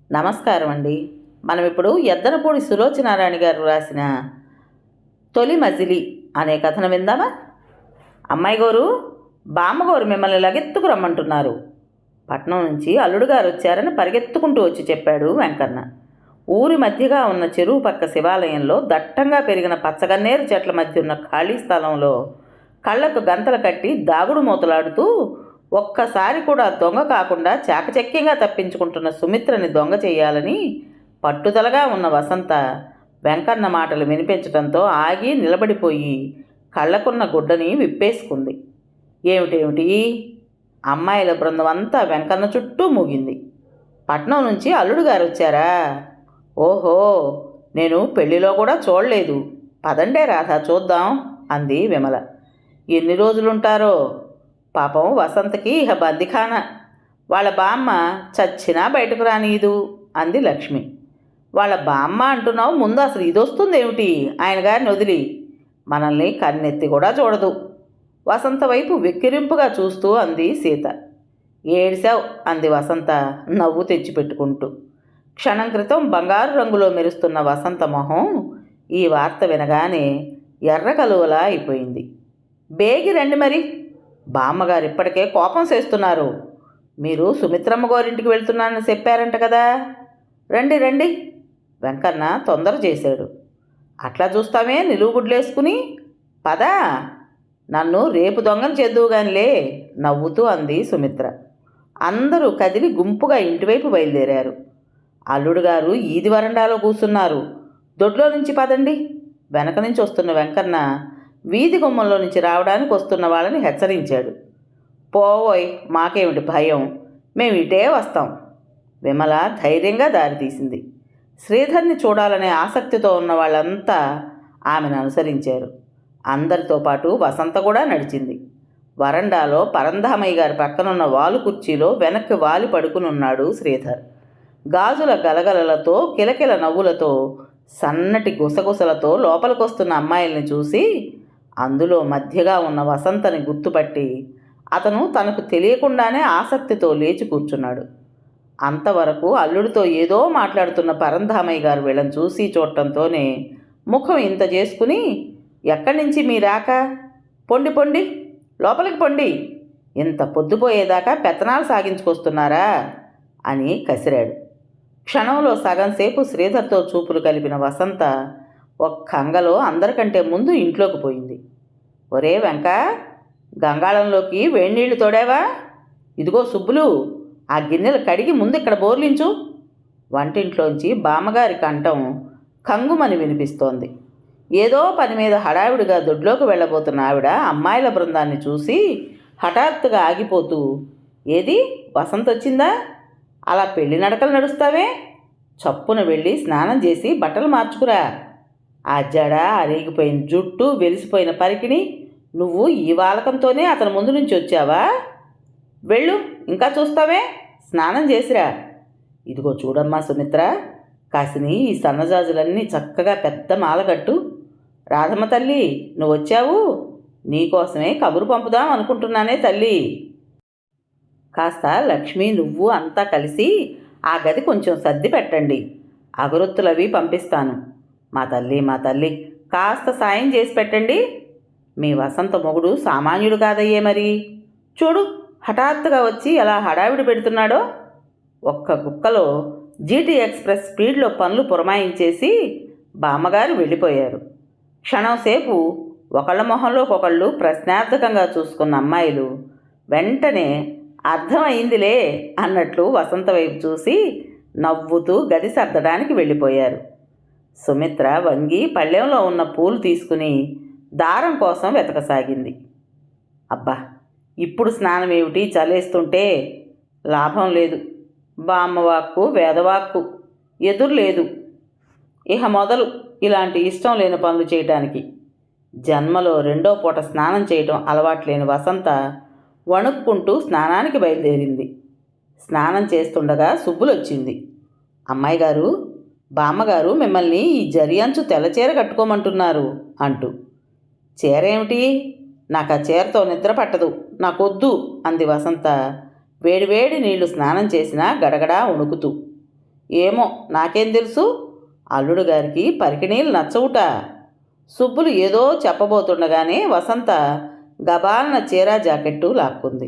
నమస్కారం అండి. మనం ఇప్పుడు ఎద్దనపూడి సులోచనారాణి గారు రాసిన తొలి మజిలీ అనే కథను విందామా? అమ్మాయి గారు, బామ్మగారు మిమ్మల్ని లగెత్తుకు రమ్మంటున్నారు. పట్నం నుంచి అల్లుడు గారు వచ్చారని పరిగెత్తుకుంటూ వచ్చి చెప్పాడు వెంకన్న. ఊరి మధ్యగా ఉన్న చెరువు పక్క శివాలయంలో దట్టంగా పెరిగిన పచ్చగన్నేరు చెట్ల మధ్య ఉన్న ఖాళీ స్థలంలో కళ్ళకు గంతలు కట్టి దాగుడు మూతలాడుతూ ఒక్కసారి కూడా దొంగ కాకుండా చాకచక్యంగా తప్పించుకుంటున్న సుమిత్రని దొంగ చేయాలని పట్టుదలగా ఉన్న వసంత వెంకన్న మాటలు వినిపించడంతో ఆగి నిలబడిపోయి కళ్ళకున్న గుడ్డని విప్పేసుకుంది. ఏమిటేమిటి? అమ్మాయిల బృందం అంతా వెంకన్న చుట్టూ మూగింది. పట్నం నుంచి అల్లుడు గారు వచ్చారా? ఓహో, నేను పెళ్లిలో కూడా చూడలేదు. పదండే రాధా చూద్దాం అంది విమల. ఎన్ని రోజులుంటారో? పాపం వసంతకి ఇహ బందిఖాన. వాళ్ళ బామ్మ చచ్చినా బయటకు రానీదు అంది లక్ష్మి. వాళ్ళ బామ్మ అంటున్నావు, ముందు అసలు ఇదొస్తుందేమిటి ఆయన గారిని వదిలి? మనల్ని కన్నెత్తి కూడా చూడదు. వసంత వైపు వెక్కిరింపుగా చూస్తూ అంది సీత. ఏడ్చావు అంది వసంత నవ్వు తెచ్చిపెట్టుకుంటూ. క్షణం క్రితం బంగారు రంగులో మెరుస్తున్న వసంత మొహం ఈ వార్త వినగానే ఎర్ర కలువలా అయిపోయింది. బేగి రండి మరి, బామ్మగారు ఇప్పటికే కోపం చేస్తున్నారు. మీరు సుమిత్రమ్మ గారింటికి వెళ్తున్నానని చెప్పారంట కదా. రండి రండి, వెంకన్న తొందర చేశాడు. అట్లా చూస్తామే నిలువుగుడ్లేసుకుని? పదా, నన్ను రేపు దొంగను చేద్దువుగానిలే నవ్వుతూ అంది సుమిత్ర. అందరూ కదిలి గుంపుగా ఇంటివైపు బయలుదేరారు. అల్లుడు గారు ఈది వరండాలో కూర్చున్నారు. దొడ్లో నుంచి పదండి. వెనక నుంచి వస్తున్న వెంకన్న వీధి గుమ్మంలో నుంచి రావడానికి వస్తున్న వాళ్ళని హెచ్చరించాడు. పోవోయ్, మాకేమిటి భయం, మేము ఇటే వస్తాం. విమల ధైర్యంగా దారితీసింది. శ్రీధర్ని చూడాలనే ఆసక్తితో ఉన్న వాళ్ళంతా ఆమెను అనుసరించారు. అందరితో పాటు వసంత కూడా నడిచింది. వరండాలో పరంధామయ్య గారి పక్కనున్న వాలు కుర్చీలో వెనక్కి వాలి పడుకునున్నాడు శ్రీధర్. గాజుల గలగలలతో కిలకిల నవ్వులతో సన్నటి గుసగుసలతో లోపలికొస్తున్న అమ్మాయిల్ని చూసి అందులో మధ్యగా ఉన్న వసంతని గుర్తుపట్టి అతను తనకు తెలియకుండానే ఆసక్తితో లేచి కూర్చున్నాడు. అంతవరకు అల్లుడితో ఏదో మాట్లాడుతున్న పరంధామయ్య గారు వీళ్ళని చూసి చూడటంతోనే ముఖం ఇంత చేసుకుని, ఎక్కడి నుంచి మీ రాక? పొండి పొండి, లోపలికి పొండి, ఇంత పొద్దుపోయేదాకా పెత్తనాలు సాగించుకొస్తున్నారా అని కసిరాడు. క్షణంలో సగం సేపు శ్రీధర్తో చూపులు కలిపిన వసంత ఒక్క అంగలో అందరికంటే ముందు ఇంట్లోకి పోయింది. ఒరే వెంక, గంగాళంలోకి వేడినీళ్లు తోడావా? ఇదిగో సుబ్బులు, ఆ గిన్నెలు కడిగి ముందు ఇక్కడ బోర్లించు. వంటింట్లోంచి బామ్మగారి కంఠం కంగుమని వినిపిస్తోంది. ఏదో పని మీద హడావిడిగా దొడ్లోకి వెళ్ళబోతున్న ఆవిడ అమ్మాయిల బృందాన్ని చూసి హఠాత్తుగా ఆగిపోతూ, ఏది వసంత వచ్చిందా? అలా పెళ్లి నడకలు నడుస్తావే? చప్పున వెళ్ళి స్నానం చేసి బట్టలు మార్చుకురా. ఆ జడ, అరిగిపోయిన జుట్టు, వెలిసిపోయిన పరికిణి, నువ్వు ఈ వాలకంతోనే అతని ముందు నుంచి వచ్చావా? వెళ్ళు, ఇంకా చూస్తావే, స్నానం చేసిరా. ఇదిగో చూడమ్మా సుమిత్ర, కాసిని ఈ సన్నజాజులన్నీ చక్కగా పెద్ద మాలగట్టు. రాధమ్మ తల్లి, నువ్వు వచ్చావు, నీకోసమే కబురు పంపుదాం అనుకుంటున్నానే తల్లి. కాస్త లక్ష్మి నువ్వు అంతా కలిసి ఆ గది కొంచెం సర్ది పెట్టండి. అగరొత్తులవి పంపిస్తాను. మా తల్లి మా తల్లి, కాస్త సాయం చేసి పెట్టండి. మీ వసంత మొగుడు సామాన్యుడు కాదయ్యే మరి. చూడు, హఠాత్తుగా వచ్చి ఎలా హడావిడి పెడుతున్నాడో. ఒక్క గుక్కలో జీటీ ఎక్స్ప్రెస్ స్పీడ్లో పనులు పురమాయించేసి బామ్మగారు వెళ్ళిపోయారు. క్షణంసేపు ఒకళ్ళ మొహంలోకొకళ్ళు ప్రశ్నార్థకంగా చూసుకున్న అమ్మాయిలు వెంటనే అర్థమైందిలే అన్నట్లు వసంత వైపు చూసి నవ్వుతూ గది సర్దడానికి వెళ్ళిపోయారు. సుమిత్ర వంగి పళ్ళెంలో ఉన్న పూలు తీసుకుని దారం కోసం వెతకసాగింది. అబ్బా, ఇప్పుడు స్నానం ఏమిటి చలేస్తుంటే? లాభం లేదు. బామ్మవాక్కు వేదవాక్కు ఎదురు లేదు. ఇహ మొదలు ఇలాంటి ఇష్టం లేని పనులు చేయటానికి. జన్మలో రెండో పూట స్నానం చేయటం అలవాట్లేని వసంత వణుక్కుంటూ స్నానానికి బయలుదేరింది. స్నానం చేస్తుండగా సుబ్బులొచ్చింది. అమ్మాయి గారు, బామ్మగారు మిమ్మల్ని ఈ జరి అంచు తెల్లచీర కట్టుకోమంటున్నారు అంటూ. చీర ఏమిటి? నాకు ఆ చీరతో నిద్ర పట్టదు, నాకొద్దు అంది వసంత వేడివేడి నీళ్లు స్నానం చేసినా గడగడా వణుకుతూ. ఏమో నాకేం తెలుసు. అల్లుడు గారికి పరికిణీలు నచ్చవుట. సుబ్బులు ఏదో చెప్పబోతుండగానే వసంత గబాలన చీర జాకెట్టు లాక్కుంది.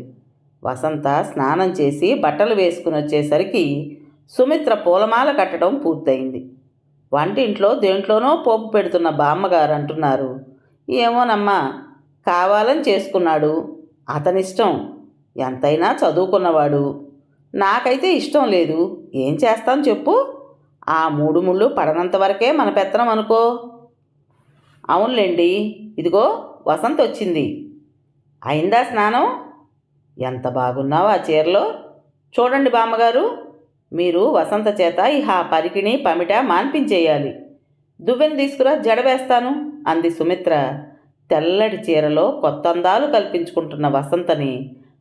వసంత స్నానం చేసి బట్టలు వేసుకుని వచ్చేసరికి సుమిత్ర పూలమాల కట్టడం పూర్తయింది. వంటింట్లో దేంట్లోనో పోపు పెడుతున్న బామ్మగారు అంటున్నారు, ఏమోనమ్మా, కావాలని చేసుకున్నాడు, అతనిష్టం, ఎంతైనా చదువుకున్నవాడు. నాకైతే ఇష్టం లేదు, ఏం చేస్తాం చెప్పు. ఆ మూడు ముళ్ళు పడనంత వరకే మన పెత్తనం అనుకో. అవునులేండి, ఇదిగో వసంత వచ్చింది. అయిందా స్నానం? ఎంత బాగున్నావు ఆ చీరలో. చూడండి బామ్మగారు, మీరు వసంత చేత ఇహ పరికిణి పమిట మాన్పించేయాలి. దువ్వెను తీసుకురా, జడవేస్తాను అంది సుమిత్ర తెల్లటి చీరలో కొత్త అందాలు కల్పించుకుంటున్న వసంతని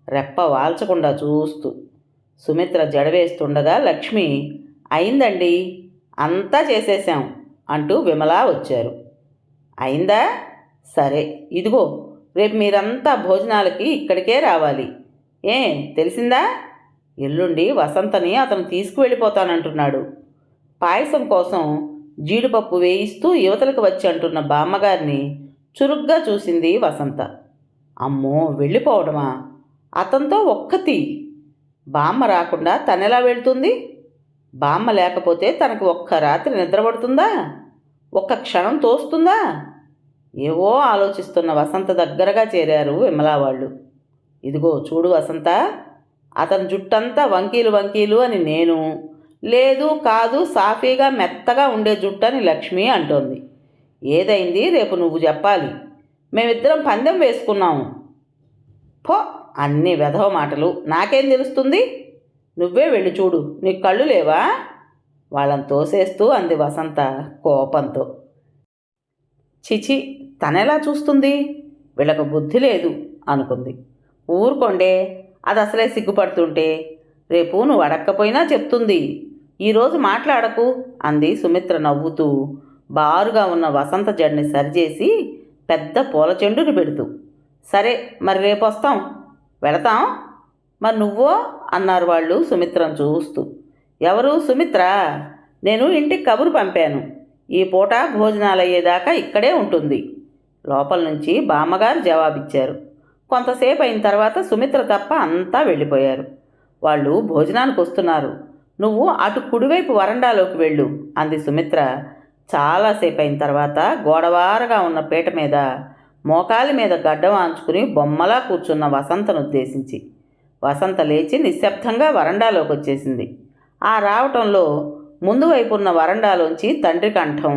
రెప్ప వాల్చకుండా చూస్తూ. సుమిత్ర జడవేస్తుండగా లక్ష్మి, అయిందండి, అంతా చేసేశాం అంటూ విమల వచ్చారు. అయిందా? సరే, ఇదిగో రేపు మీరంతా భోజనాలకి ఇక్కడికే రావాలి. ఏ తెలిసిందా? ఎల్లుండి వసంతని అతను తీసుకువెళ్ళిపోతానంటున్నాడు. పాయసం కోసం జీడిపప్పు వేయిస్తూ యువతలకు వచ్చి అంటున్న బామ్మగారిని చురుగ్గా చూసింది వసంత. అమ్మో, వెళ్ళిపోవడమా? అతనితో ఒక్కతి. బామ్మ రాకుండా తనెలా వెళ్తుంది? బామ్మ లేకపోతే తనకు ఒక్క రాత్రి నిద్రపడుతుందా? ఒక్క క్షణం తోస్తుందా? ఏవో ఆలోచిస్తున్న వసంత దగ్గరగా చేరారు విమలా వాళ్ళు. ఇదిగో చూడు వసంత, అతని జుట్టంతా వంకీలు వంకీలు అని నేను, లేదు కాదు సాఫీగా మెత్తగా ఉండే జుట్టు అని లక్ష్మి అంటోంది. ఏదైంది రేపు నువ్వు చెప్పాలి. మేమిద్దరం పందెం వేసుకున్నాము. పో, అన్ని వెధవ మాటలు, నాకేం తెలుస్తుంది? నువ్వే వెళ్ళి చూడు, నీకు కళ్ళు లేవా? వాళ్ళని తోసేస్తూ అంది వసంత కోపంతో. చిచి, తనెలా చూస్తుంది? వీళ్ళకు బుద్ధి లేదు అనుకుంది. ఊరుకోండే, అది అసలే సిగ్గుపడుతుంటే. రేపు నువ్వు అడక్కపోయినా చెప్తుంది. ఈరోజు మాట్లాడకు అంది సుమిత్ర నవ్వుతూ బారుగా ఉన్న వసంత జడిని సరిచేసి పెద్ద పూల చెండుని పెడుతూ. సరే, మరి రేపు వస్తాం, వెళతాం. మరి నువ్వో అన్నారు వాళ్ళు సుమిత్రను చూస్తూ. ఎవరు సుమిత్ర? నేను ఇంటికి కబురు పంపాను. ఈ పూట భోజనాలు అయ్యేదాకా ఇక్కడే ఉంటుంది. లోపల నుంచి బామ్మగారు జవాబిచ్చారు. కొంతసేపు అయిన తర్వాత సుమిత్ర తప్ప అంతా వెళ్ళిపోయారు. వాళ్ళు భోజనానికి వస్తున్నారు. నువ్వు అటు కుడివైపు వరండాలోకి వెళ్ళు అంది సుమిత్ర చాలాసేపు అయిన తర్వాత గోడవారగా ఉన్న పీట మీద మోకాలి మీద గడ్డం ఆంచుకుని బొమ్మలా కూర్చున్న వసంతను ఉద్దేశించి. వసంత లేచి నిశ్శబ్దంగా వరండాలోకి వచ్చేసింది. ఆ రావటంలో ముందు వైపు ఉన్న వరండాలోంచి తండ్రి కంఠం,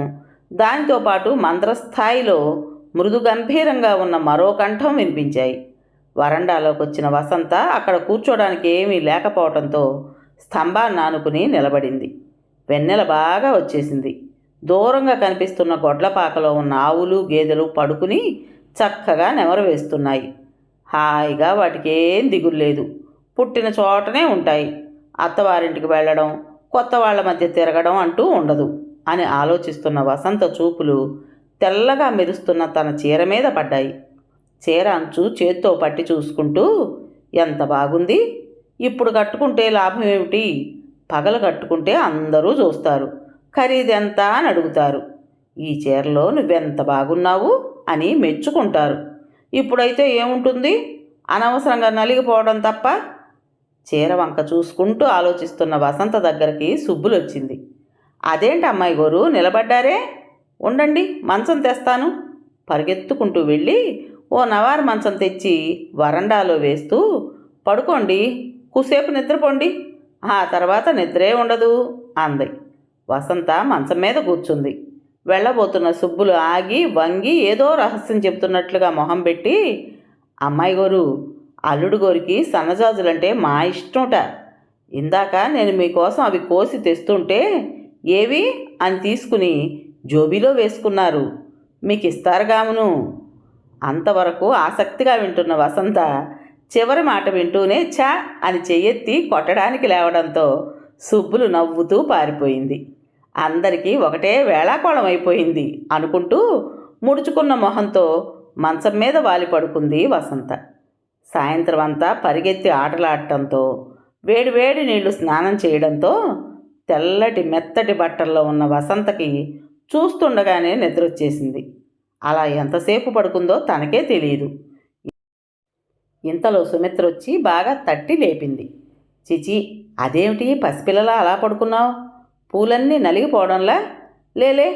దానితో పాటు మంత్రస్థాయిలో మృదు గంభీరంగా ఉన్న మరో కంఠం వినిపించాయి. వరండాలోకి వచ్చిన వసంత అక్కడ కూర్చోడానికి ఏమీ లేకపోవడంతో స్తంభాన్ని ఆనుకుని నిలబడింది. వెన్నెల బాగా వచ్చేసింది. దూరంగా కనిపిస్తున్న గొడ్లపాకలో ఉన్న ఆవులు గేదెలు పడుకుని చక్కగా నెమరు వేస్తున్నాయి. హాయిగా వాటికేం దిగులేదు. పుట్టిన చోటనే ఉంటాయి. అత్తవారింటికి వెళ్ళడం, కొత్త వాళ్ళ మధ్య తిరగడం అంటూ ఉండదు అని ఆలోచిస్తున్న వసంత చూపులు తెల్లగా మెరుస్తున్న తన చీర మీద పడ్డాయి. చీర అంచు చేత్తో పట్టి చూసుకుంటూ, ఎంత బాగుంది, ఇప్పుడు కట్టుకుంటే లాభం ఏమిటి? పగలు కట్టుకుంటే అందరూ చూస్తారు, ఖరీదెంత అని అడుగుతారు. ఈ చీరలో నువ్వెంత బాగున్నావు అని మెచ్చుకుంటారు. ఇప్పుడైతే ఏముంటుంది, అనవసరంగా నలిగిపోవడం తప్ప. చీర వంక చూసుకుంటూ ఆలోచిస్తున్న వసంత దగ్గరికి సుబ్బులు వచ్చింది. అదేంటి అమ్మాయి గోరు నిలబడ్డారే? ఉండండి, మంచం తెస్తాను. పరిగెత్తుకుంటూ వెళ్ళి ఓ నవారు మంచం తెచ్చి వరండాలో వేస్తూ, పడుకోండి, కూసేపు నిద్రపోండి, ఆ తర్వాత నిద్రే ఉండదు అంది. వసంత మంచం మీద కూర్చుంది. వెళ్ళబోతున్న సుబ్బులు ఆగి వంగి ఏదో రహస్యం చెబుతున్నట్లుగా మొహం పెట్టి, అమ్మాయి గోరు, అల్లుడు గోరికి సన్నజాజులంటే మా ఇష్టంట. ఇందాక నేను మీకోసం అవి కోసి తెస్తుంటే ఏవి అని తీసుకుని జోబీలో వేసుకున్నారు, మీకు ఇస్తారుగామును. అంతవరకు ఆసక్తిగా వింటున్న వసంత చివరి మాట వింటూనే ఛా అని చెయ్యెత్తి కొట్టడానికి లేవడంతో సుబ్బులు నవ్వుతూ పారిపోయింది. అందరికీ ఒకటే వేళాకోళం అయిపోయింది అనుకుంటూ ముడుచుకున్న మొహంతో మంచం మీద వాలి పడుకుంది వసంత. సాయంత్రం అంతా పరిగెత్తి ఆటలాడటంతో వేడివేడి నీళ్లు స్నానం చేయడంతో తెల్లటి మెత్తటి బట్టల్లో ఉన్న వసంతకి చూస్తుండగానే నిద్రొచ్చేసింది. అలా ఎంతసేపు పడుకుందో తనకే తెలియదు. ఇంతలో సుమిత్ర వచ్చి బాగా తట్టి లేపింది. చిచి, అదేమిటి పసిపిల్లలా అలా పడుకున్నావు? పూలన్నీ నలిగిపోవడంలా? లేలే,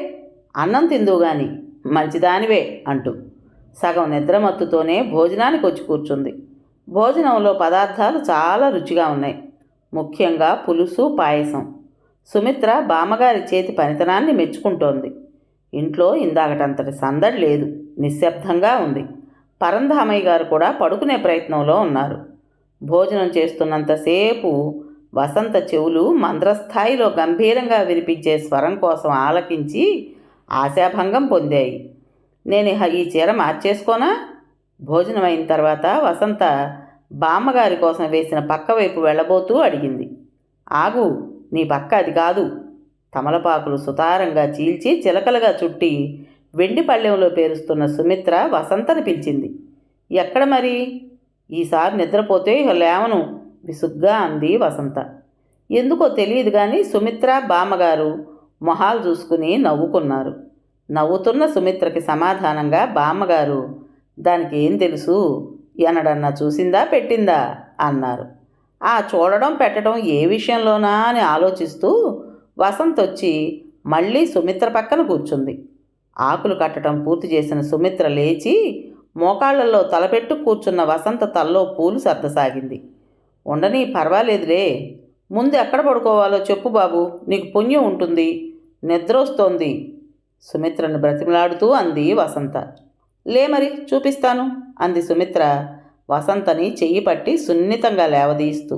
అన్నం తిందువు గాని, మంచిదానివే అంటూ సగం నిద్రమత్తుతోనే భోజనానికి వచ్చి కూర్చుంది. భోజనంలో పదార్థాలు చాలా రుచిగా ఉన్నాయి, ముఖ్యంగా పులుసు, పాయసం. సుమిత్ర బామ్మగారి చేతి పనితనాన్ని మెచ్చుకుంటోంది. ఇంట్లో ఇందాకటంతటి సందడి లేదు, నిశ్శబ్దంగా ఉంది. పరంధామయ్య గారు కూడా పడుకునే ప్రయత్నంలో ఉన్నారు. భోజనం చేస్తున్నంతసేపు వసంత చెవులు మంద్రస్థాయిలో గంభీరంగా వినిపించే స్వరం కోసం ఆలకించి ఆశాభంగం పొందాయి. నేను ఈ చీర మార్చేసుకోనా? భోజనం అయిన తర్వాత వసంత బామ్మగారి కోసం వేసిన పక్క వైపు వెళ్ళబోతూ అడిగింది. ఆగు, నీ పక్క అది కాదు. తమలపాకులు సుతారంగా చీల్చి చిలకలుగా చుట్టి వెండి పళ్ళెంలో పేరుస్తున్న సుమిత్ర వసంతని పిలిచింది. ఎక్కడ మరి? ఈసారి నిద్రపోతే ఇక లేవను, విసుగ్గా అంది వసంత. ఎందుకో తెలియదు కానీ సుమిత్ర బామ్మగారు మొహాలు చూసుకుని నవ్వుకున్నారు. నవ్వుతున్న సుమిత్రకి సమాధానంగా బామ్మగారు, దానికి ఏం తెలుసు, ఎనడన్నా చూసిందా పెట్టిందా అన్నారు. ఆ చూడడం పెట్టడం ఏ విషయంలోనా అని ఆలోచిస్తూ వసంత్ వచ్చి మళ్ళీ సుమిత్ర పక్కన కూర్చుంది. ఆకులు కట్టడం పూర్తి చేసిన సుమిత్ర లేచి మోకాళ్లలో తలపెట్టు కూర్చున్న వసంత తల్లో పూలు సర్దసాగింది. ఉండని, పర్వాలేదులే, ముందు ఎక్కడ పడుకోవాలో చెప్పు బాబు, నీకు పుణ్యం ఉంటుంది, నిద్ర వస్తోంది సుమిత్రను బ్రతిమలాడుతూ అంది వసంత. లే మరి చూపిస్తాను అంది సుమిత్ర వసంతని చెయ్యి పట్టి సున్నితంగా లేవదీస్తూ.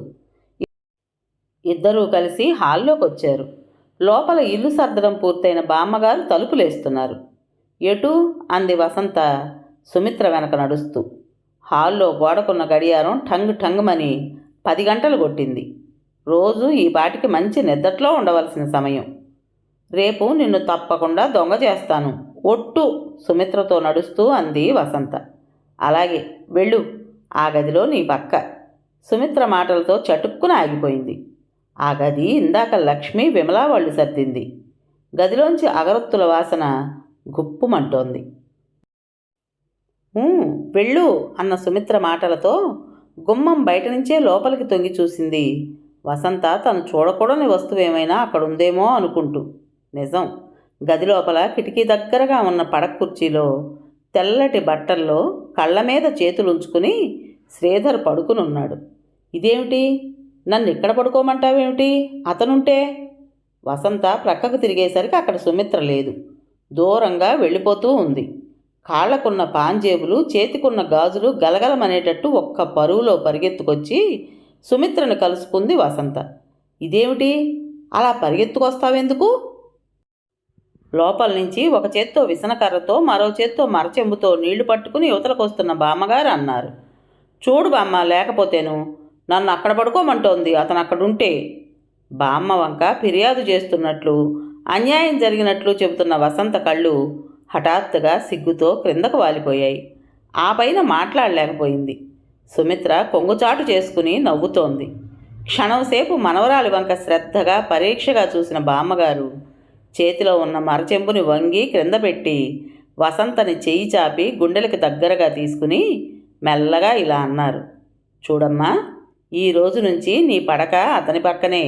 ఇద్దరూ కలిసి హాల్లోకి వచ్చారు. లోపల ఇల్లు సర్దడం పూర్తయిన బామ్మగారు తలుపులేస్తున్నారు. ఎటు అంది వసంత సుమిత్ర వెనక నడుస్తూ. హాల్లో గోడకున్న గడియారం టంగ్ టంగుమని 10 గంటలు కొట్టింది. రోజు ఈ పాటికి మంచి నిద్రలో ఉండవలసిన సమయం. రేపు నిన్ను తప్పకుండా దొంగ చేస్తాను, ఒట్టు సుమిత్రతో నడుస్తూ అంది వసంత. అలాగే, వెళ్ళు, ఆ గదిలో నీ పక్క. సుమిత్ర మాటలతో చటుక్కున ఆగిపోయింది. ఆ గది ఇందాక లక్ష్మి విమలా వాళ్ళు సర్దింది. గదిలోంచి అగరొత్తుల వాసన గుప్పుమంటోంది. వెళ్ళు అన్న సుమిత్ర మాటలతో గుమ్మం బయట నుంచే లోపలికి తొంగి చూసింది వసంత. తను చూడకూడని వస్తువేమైనా అక్కడుందేమో అనుకుంటూ. నిజం, గది లోపల కిటికీ దగ్గరగా ఉన్న పడక కుర్చీలో తెల్లటి బట్టల్లో కళ్ళ మీద చేతులుంచుకుని శ్రీధర్ పడుకునున్నాడు. ఇదేమిటి, నన్ను ఇక్కడ పడుకోమంటావేమిటి అతనుంటే? వసంత ప్రక్కకు తిరిగేసరికి అక్కడ సుమిత్ర లేదు, దూరంగా వెళ్ళిపోతూ ఉంది. కాళ్లకున్న పాంజేబులు, చేతికున్న గాజులు గలగలమనేటట్టు ఒక్క పరుగులో పరిగెత్తుకొచ్చి సుమిత్రను కలుసుకుంది వసంత. ఇదేమిటి, అలా పరిగెత్తుకొస్తావెందుకు? లోపల నుంచి ఒక చేత్తో విసనకర్రతో మరో చేత్తో మరచెంబుతో నీళ్లు పట్టుకుని యువతలకొస్తున్న బామ్మగారు అన్నారు. చూడు బామ్మ, లేకపోతేను నన్ను అక్కడ పడుకోమంటోంది అతను అక్కడుంటే. బామ్మ వంక ఫిర్యాదు చేస్తున్నట్లు, అన్యాయం జరిగినట్లు చెబుతున్న వసంత కళ్ళు హఠాత్తుగా సిగ్గుతో క్రిందకు వాలిపోయాయి. ఆ పైన మాట్లాడలేకపోయింది. సుమిత్ర కొంగుచాటు చేసుకుని నవ్వుతోంది. క్షణంసేపు మనవరాలి వంక శ్రద్ధగా పరీక్షగా చూసిన బామ్మగారు చేతిలో ఉన్న మరచెంబుని వంగి క్రింద పెట్టి వసంతని చెయ్యి చాపి గుండెలకి దగ్గరగా తీసుకుని మెల్లగా ఇలా అన్నారు. చూడమ్మా, ఈ రోజు నుంచి నీ పడక అతని పక్కనే,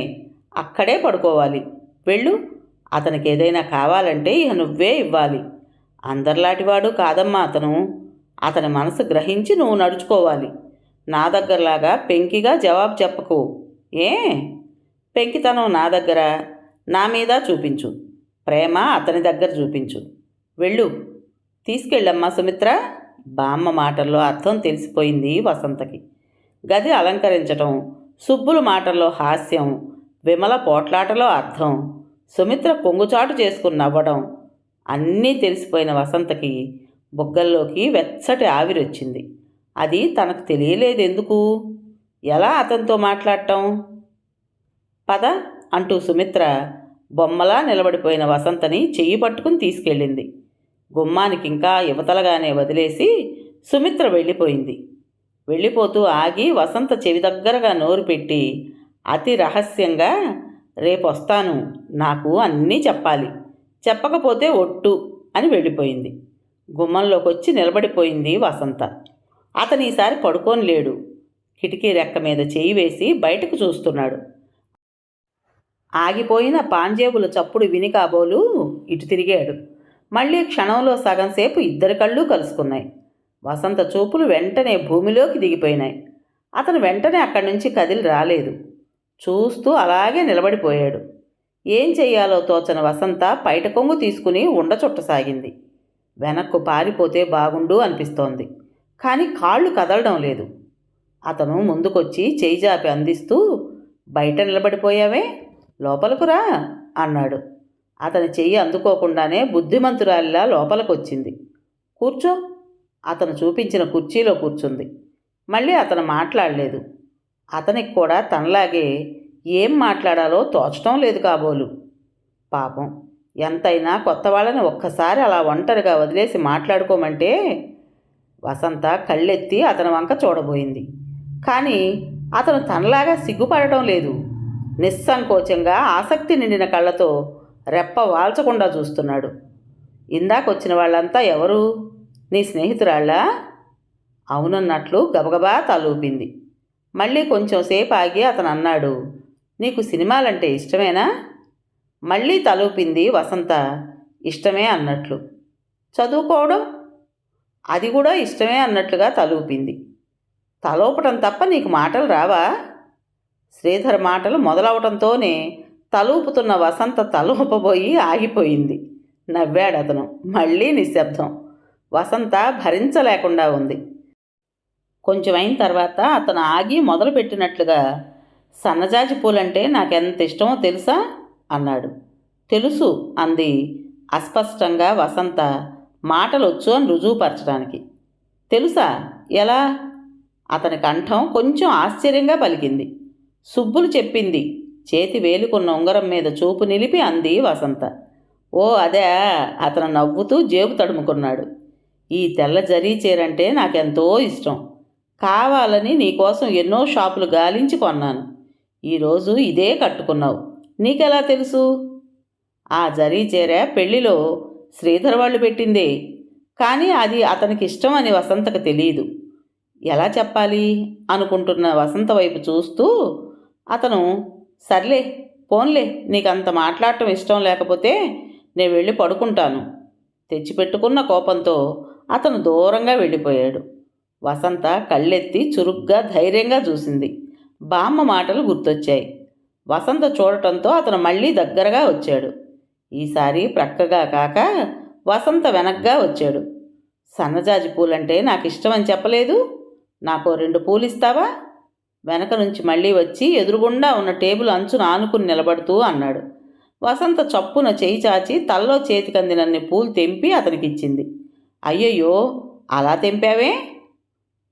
అక్కడే పడుకోవాలి. వెళ్ళు, అతనికి ఏదైనా కావాలంటే ఇక నువ్వే ఇవ్వాలి. అందరిలాంటివాడు కాదమ్మా అతను. అతని మనసు గ్రహించి నువ్వు నడుచుకోవాలి. నా దగ్గరలాగా పెంకిగా జవాబు చెప్పకు. ఏ పెంకితనం నా దగ్గర, నా మీద చూపించు, ప్రేమ అతని దగ్గర చూపించు. వెళ్ళు, తీసుకెళ్ళమ్మా సుమిత్ర. బామ్మ మాటల్లో అర్థం తెలిసిపోయింది వసంతకి. గది అలంకరించటం, సుబ్బుల మాటల్లో హాస్యం, విమల పోట్లాటలో అర్థం, సుమిత్ర కొంగుచాటు చేసుకుని నవ్వడం అన్నీ తెలిసిపోయిన వసంతకి బుగ్గల్లోకి వెచ్చటి ఆవిరొచ్చింది. అది తనకు తెలియలేదెందుకు? ఎలా అతనితో మాట్లాడటం? పద అంటూ సుమిత్ర బొమ్మలా నిలబడిపోయిన వసంతని చెయ్యి పట్టుకుని తీసుకెళ్ళింది. గుమ్మానికి ఇంకా యువతలగానే వదిలేసి సుమిత్ర వెళ్ళిపోయింది. వెళ్ళిపోతూ ఆగి వసంత చెవి దగ్గరగా నోరు పెట్టి అతి రహస్యంగా, రేపొస్తాను, నాకు అన్నీ చెప్పాలి, చెప్పకపోతే ఒట్టు అని వెళ్ళిపోయింది. గుమ్మంలోకొచ్చి నిలబడిపోయింది వసంత. అతను ఈసారి పడుకోని లేడు. కిటికీ రెక్క మీద చేయి వేసి బయటకు చూస్తున్నాడు. ఆగిపోయిన పాంజేబుల చప్పుడు విని కాబోలు ఇటు తిరిగాడు. మళ్ళీ క్షణంలో సగం సేపు ఇద్దరి కళ్ళు కలుసుకున్నాయి. వసంత చూపులు వెంటనే భూమిలోకి దిగిపోయినాయి. అతను వెంటనే అక్కడి నుంచి కదిలి రాలేదు. చూస్తూ అలాగే నిలబడిపోయాడు. ఏం చెయ్యాలో తోచని వసంత పైట కొంగు తీసుకుని ఉండచుట్టసాగింది. వెనక్కు పారిపోతే బాగుండు అనిపిస్తోంది. కానీ కాళ్ళు కదలడం లేదు. అతను ముందుకొచ్చి చేయి జాపి అందిస్తూ, బయట నిలబడిపోయావే, లోపలకు రా అన్నాడు. అతని చెయ్యి అందుకోకుండానే బుద్ధిమంతురాలిలా లోపలికొచ్చింది. కూర్చో. అతను చూపించిన కుర్చీలో కూర్చుంది. మళ్ళీ అతను మాట్లాడలేదు. అతనికి కూడా తనలాగే ఏం మాట్లాడాలో తోచటం లేదు కాబోలు. పాపం, ఎంతైనా కొత్త వాళ్ళని ఒక్కసారి అలా ఒంటరిగా వదిలేసి మాట్లాడుకోమంటే. వసంత కళ్ళెత్తి అతని వంక చూడబోయింది. కానీ అతను తనలాగా సిగ్గుపడటం లేదు. నిస్సంకోచంగా ఆసక్తి నిండిన కళ్ళతో రెప్ప వాల్చకుండా చూస్తున్నాడు. ఇందాకొచ్చిన వాళ్ళంతా ఎవరు? నీ స్నేహితురాళ్ళా? అవునన్నట్లు గబగబా తలూపింది. మళ్ళీ కొంచెం సేపు ఆగి అతను అన్నాడు, నీకు సినిమాలంటే ఇష్టమేనా? మళ్ళీ తలూపింది వసంత ఇష్టమే అన్నట్లు. చదువుకోవడం? అది కూడా ఇష్టమే అన్నట్లుగా తలూపింది. తలూపటం తప్ప నీకు మాటలు రావా? శ్రీధర్ మాటలు మొదలవటంతోనే తలూపుతున్న వసంత తలూపబోయి ఆగిపోయింది. నవ్వాడతను. మళ్ళీ నిశ్శబ్దం. వసంత భరించలేకుండా ఉంది. కొంచెం అయిన తర్వాత అతను ఆగి మొదలుపెట్టినట్లుగా, సన్నజాజి పూలంటే నాకెంత ఇష్టమో తెలుసా అన్నాడు. తెలుసు అంది అస్పష్టంగా వసంత, మాటలొచ్చు అని రుజువుపరచడానికి. తెలుసా? ఎలా? అతని కంఠం కొంచెం ఆశ్చర్యంగా పలికింది. సుబ్బులు చెప్పింది. చేతి వేలుకున్న ఉంగరం మీద చూపు నిలిపి అంది వసంత. ఓ అదే. అతను నవ్వుతూ జేబు తడుముకున్నాడు. ఈ తెల్ల జరీ చీరంటే నాకెంతో ఇష్టం. కావాలని నీకోసం ఎన్నో షాపులు గాలించి కొన్నాను. ఈరోజు ఇదే కట్టుకున్నావు. నీకెలా తెలుసు? ఆ జరీ చీర పెళ్లిలో శ్రీధర్ వాళ్ళు పెట్టిందే. కానీ అది అతనికి ఇష్టం అని వసంతకు తెలియదు. ఎలా చెప్పాలి అనుకుంటున్న వసంత వైపు చూస్తూ అతను, సర్లే పోన్లే, నీకంత మాట్లాడటం ఇష్టం లేకపోతే నేను వెళ్ళి పడుకుంటాను. తెచ్చిపెట్టుకున్న కోపంతో అతను దూరంగా వెళ్ళిపోయాడు. వసంత కళ్ళెత్తి చురుగ్గా ధైర్యంగా చూసింది. బామ్మ మాటలు గుర్తొచ్చాయి. వసంత చూడటంతో అతను మళ్ళీ దగ్గరగా వచ్చాడు. ఈసారి ప్రక్కగా కాక వసంత వెనక్గా వచ్చాడు. సన్నజాజి పూలంటే నాకు ఇష్టమని చెప్పలేదు? నాకు 2 పూలు ఇస్తావా? వెనక నుంచి మళ్ళీ వచ్చి ఎదురుగుండా ఉన్న టేబుల్ అంచున ఆనుకుని నిలబడుతూ అన్నాడు. వసంత చప్పున చేయి చాచి తల్లో చేతికందినన్ని పూలు తెంపి అతనికిచ్చింది. అయ్యయ్యో, అలా తెంపావే?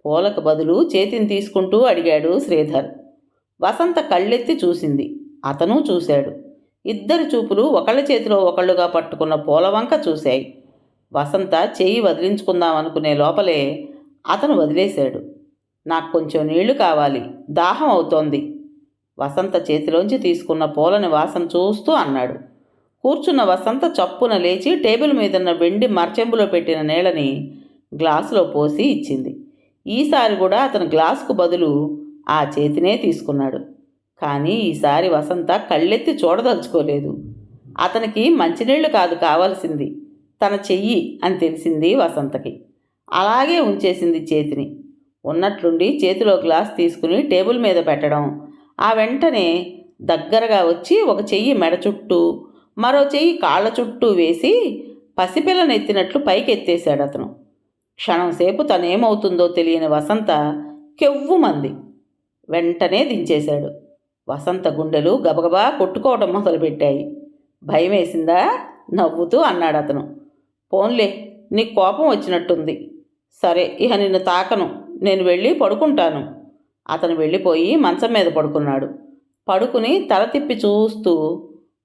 పూలకు బదులు చేతిని తీసుకుంటూ అడిగాడు శ్రీధర్. వసంత కళ్ళెత్తి చూసింది. అతను చూశాడు. ఇద్దరి చూపులు ఒకళ్ళ చేతిలో ఒకళ్ళుగా పట్టుకున్న పూల వంక చూశాయి. వసంత చేయి వదిలించుకుందామనుకునే లోపలే అతను వదిలేశాడు. నాకు కొంచెం నీళ్లు కావాలి, దాహం అవుతోంది. వసంత చేతిలోంచి తీసుకున్న పూలని వాసన చూస్తూ అన్నాడు. కూర్చున్న వసంత చప్పున లేచి టేబుల్ మీదున్న వెండి మర్చెంబులో పెట్టిన నీళ్ళని గ్లాసులో పోసి ఇచ్చింది. ఈసారి కూడా అతను గ్లాసుకు బదులు ఆ చేతినే తీసుకున్నాడు. కానీ ఈసారి వసంత కళ్ళెత్తి చూడదలుచుకోలేదు. అతనికి మంచినీళ్లు కాదు కావాల్సింది, తన చెయ్యి అని తెలిసింది వసంతకి. అలాగే ఉంచేసింది చేతిని. ఉన్నట్లుండి చేతిలో గ్లాస్ తీసుకుని టేబుల్ మీద పెట్టడం, ఆ వెంటనే దగ్గరగా వచ్చి ఒక చెయ్యి మెడ చుట్టూ మరో చెయ్యి కాళ్ళ చుట్టూ వేసి పసిపిల్లనెత్తినట్లు పైకెత్తేశాడు అతను. క్షణంసేపు తనేమవుతుందో తెలియని వసంత కెవ్వుమంది. వెంటనే దించేశాడు. వసంత గుండెలు గబగబా కొట్టుకోవడం మొదలుపెట్టాయి. భయమేసిందా? నవ్వుతూ అన్నాడు అతను. పోన్లే, నీకు కోపం వచ్చినట్టుంది. సరే, ఇక నిన్ను తాకను, నేను వెళ్ళి పడుకుంటాను. అతను వెళ్ళిపోయి మంచం మీద పడుకున్నాడు. పడుకుని తల తిప్పి చూస్తూ,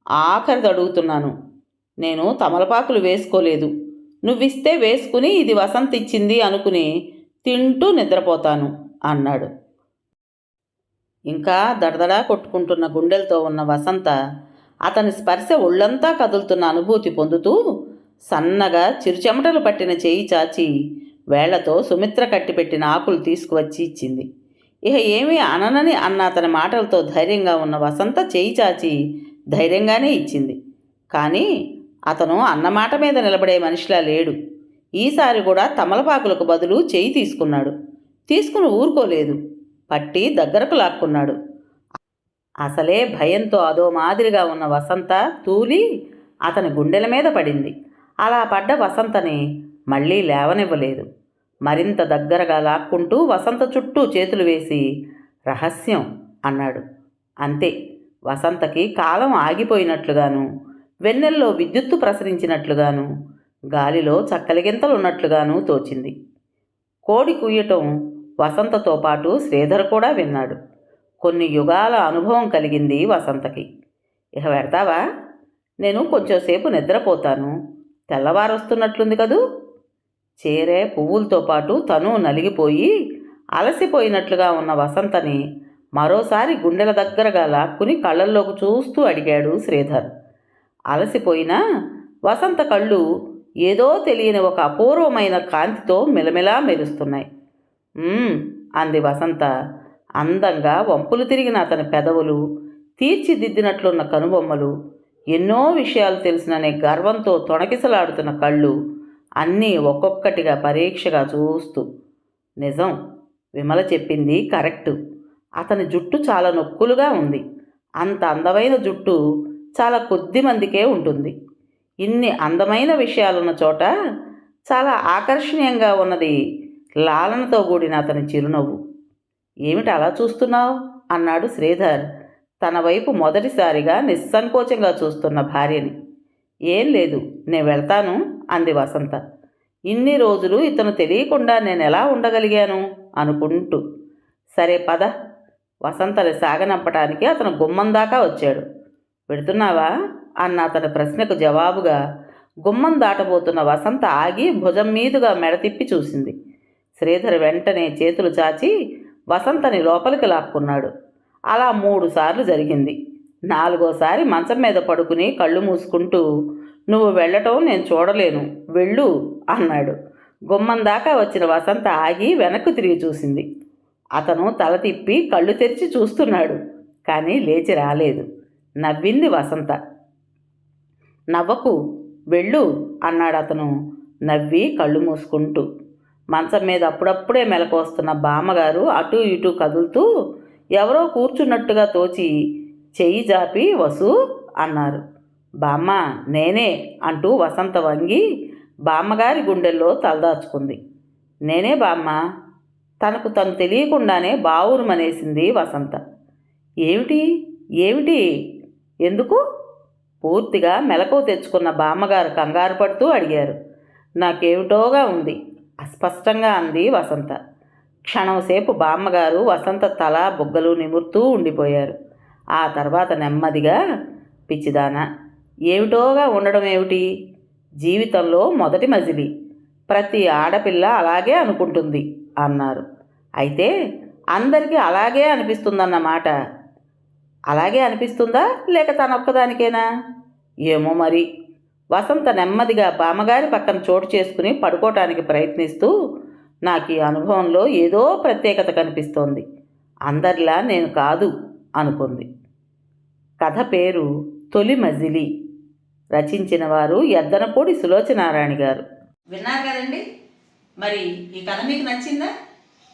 ఆఖరిది అడుగుతున్నాను, నేను తమలపాకులు వేసుకోలేదు. నువ్విస్తే వేసుకుని ఇది వసంత ఇచ్చింది అనుకుని తింటూ నిద్రపోతాను అన్నాడు. ఇంకా దడదడా కొట్టుకుంటున్న గుండెలతో ఉన్న వసంత అతని స్పర్శ ఒళ్ళంతా కదులుతున్న అనుభూతి పొందుతూ సన్నగా చిరుచెమటలు పట్టిన చేయి చాచి వేళ్లతో సుమిత్ర కట్టిపెట్టిన ఆకులు తీసుకువచ్చి ఇచ్చింది. ఇక ఏమీ అననని అన్న అతని మాటలతో ధైర్యంగా ఉన్న వసంత చేయి చాచి ధైర్యంగానే ఇచ్చింది. కానీ అతను అన్నమాట మీద నిలబడే మనిషిలా లేడు. ఈసారి కూడా తమలపాకులకు బదులు చేయి తీసుకున్నాడు. తీసుకుని ఊరుకోలేదు, పట్టి దగ్గరకు లాక్కున్నాడు. అసలే భయంతో అదో మాదిరిగా ఉన్న వసంత తూలి అతని గుండెల మీద పడింది. అలా పడ్డ వసంతని మళ్ళీ లేవనివ్వలేదు. మరింత దగ్గరగా లాక్కుంటూ వసంత చుట్టూ చేతులు వేసి రహస్యం అన్నాడు. అంతే, వసంతకి కాలం ఆగిపోయినట్లుగాను, వెన్నెల్లో విద్యుత్తు ప్రసరించినట్లుగాను, గాలిలో చక్కలిగింతలు ఉన్నట్లుగాను తోచింది. కోడి కూయటం వసంతతో పాటు శ్రీధర్ కూడా విన్నాడు. కొన్ని యుగాల అనుభవం కలిగింది వసంతకి. ఇక పెడతావా? నేను కొంచెంసేపు నిద్రపోతాను, తెల్లవారొస్తున్నట్లుంది కదూ. చీరే పువ్వులతో పాటు తను నలిగిపోయి అలసిపోయినట్లుగా ఉన్న వసంతని మరోసారి గుండెల దగ్గరగా లాక్కుని కళ్ళల్లోకి చూస్తూ అడిగాడు శ్రీధర్. అలసిపోయినా వసంత కళ్ళు ఏదో తెలియని ఒక అపూర్వమైన కాంతితో మిలమిలా మెరుస్తున్నాయి. అంది వసంత. అందంగా వంపులు తిరిగిన అతని పెదవులు, తీర్చిదిద్దినట్లున్న కనుబొమ్మలు, ఎన్నో విషయాలు తెలిసిననే గర్వంతో తొణకిసలాడుతున్న కళ్ళు అన్నీ ఒక్కొక్కటిగా పరీక్షగా చూస్తూ. నిజం, విమల చెప్పింది కరెక్టు. అతని జుట్టు చాలా నొక్కులుగా ఉంది. అంత అందమైన జుట్టు చాలా కొద్ది మందికే ఉంటుంది. ఇన్ని అందమైన విషయాలున్న చోట చాలా ఆకర్షణీయంగా ఉన్నది లాలనతో కూడిన అతని చిరునవ్వు. ఏమిటి అలా చూస్తున్నావు? అన్నాడు శ్రీధర్ తన వైపు మొదటిసారిగా నిస్సంకోచంగా చూస్తున్న భార్యని. ఏం లేదు, నేను వెళ్తాను అంది వసంత. ఇన్ని రోజులు ఇతను తెలియకుండా నేను ఎలా ఉండగలిగాను అనుకుంటూ. సరే పద. వసంతని సాగనంపటానికి అతను గుమ్మం దాకా వచ్చాడు. పెడుతున్నావా అన్న అతని ప్రశ్నకు జవాబుగా గుమ్మం దాటబోతున్న వసంత ఆగి భుజం మీదుగా మెడ తిప్పి చూసింది. శ్రీధర్ వెంటనే చేతులు చాచి వసంతని లోపలికి లాక్కున్నాడు. అలా 3 సార్లు జరిగింది. 4వసారి మంచం మీద పడుకుని కళ్ళు మూసుకుంటూ, నువ్వు వెళ్ళటం నేను చూడలేను, వెళ్ళు అన్నాడు. గుమ్మం దాకా వచ్చిన వసంత ఆగి వెనక్కు తిరిగి చూసింది. అతను తల తిప్పి కళ్ళు తెరిచి చూస్తున్నాడు, కానీ లేచి రాలేదు. నవ్వింది వసంత. నవ్వకు, వెళ్ళు అన్నాడు అతను నవ్వి కళ్ళు మూసుకుంటూ. మంచం మీద అప్పుడప్పుడే మెలకొస్తున్న బామ్మగారు అటూ ఇటూ కదులుతూ ఎవరో కూర్చున్నట్టుగా తోచి చెయ్యి జాపి వసు అన్నారు. బామ్మ, నేనే అంటూ వసంత వంగి బామ్మగారి గుండెల్లో తలదాచుకుంది. నేనే బామ్మ. తనకు తను తెలియకుండానే బావురుమనేసింది వసంత. ఏమిటి ఏమిటి ఎందుకు? పూర్తిగా మెలకువ తెచ్చుకున్న బామ్మగారు కంగారు పడుతూ అడిగారు. నాకేమిటోగా ఉంది అస్పష్టంగా అంది వసంత. క్షణంసేపు బామ్మగారు వసంత తల బుగ్గలు నిమురుతూ ఉండిపోయారు. ఆ తర్వాత నెమ్మదిగా, పిచ్చిదానా, ఏమిటోగా ఉండడం ఏమిటి? జీవితంలో మొదటి మజిలీ, ప్రతి ఆడపిల్ల అలాగే అనుకుంటుంది అన్నారు. అయితే అందరికీ అలాగే అనిపిస్తుందన్నమాట. అలాగే అనిపిస్తుందా లేక తనొక్కదానికేనా? ఏమో మరి. వసంత నెమ్మదిగా బామ్మగారి పక్కన చోటు చేసుకుని పడుకోవటానికి ప్రయత్నిస్తూ, నాకు ఈ అనుభవంలో ఏదో ప్రత్యేకత కనిపిస్తోంది, అందరిలా నేను కాదు అనుకుంది. కథ పేరు తొలి మజిలీ. రచించిన వారు ఎద్దనపూడి సులోచనారాయణ గారు. విన్నారు కదండి. మరి ఈ కథ మీకు నచ్చిందా?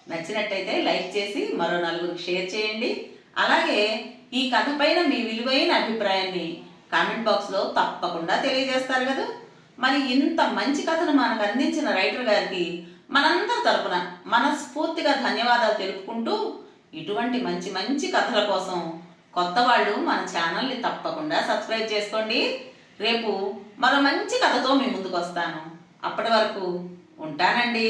నచ్చినట్టయితే లైక్ చేసి మరో 4గురికి షేర్ చేయండి. అలాగే ఈ కథ పైన మీ విలువైన అభిప్రాయాన్ని కామెంట్ బాక్స్లో తప్పకుండా తెలియజేస్తారు కదా. మరి ఇంత మంచి కథను మనకు అందించిన రైటర్ గారికి మనందరి తరపున మనస్ఫూర్తిగా ధన్యవాదాలు తెలుపుకుంటూ, ఇటువంటి మంచి మంచి కథల కోసం కొత్త వాళ్ళు మన ఛానల్ని తప్పకుండా సబ్స్క్రైబ్ చేసుకోండి. రేపు మరో మంచి కథతో మీ ముందుకు వస్తాను. అప్పటి వరకు ఉంటానండి.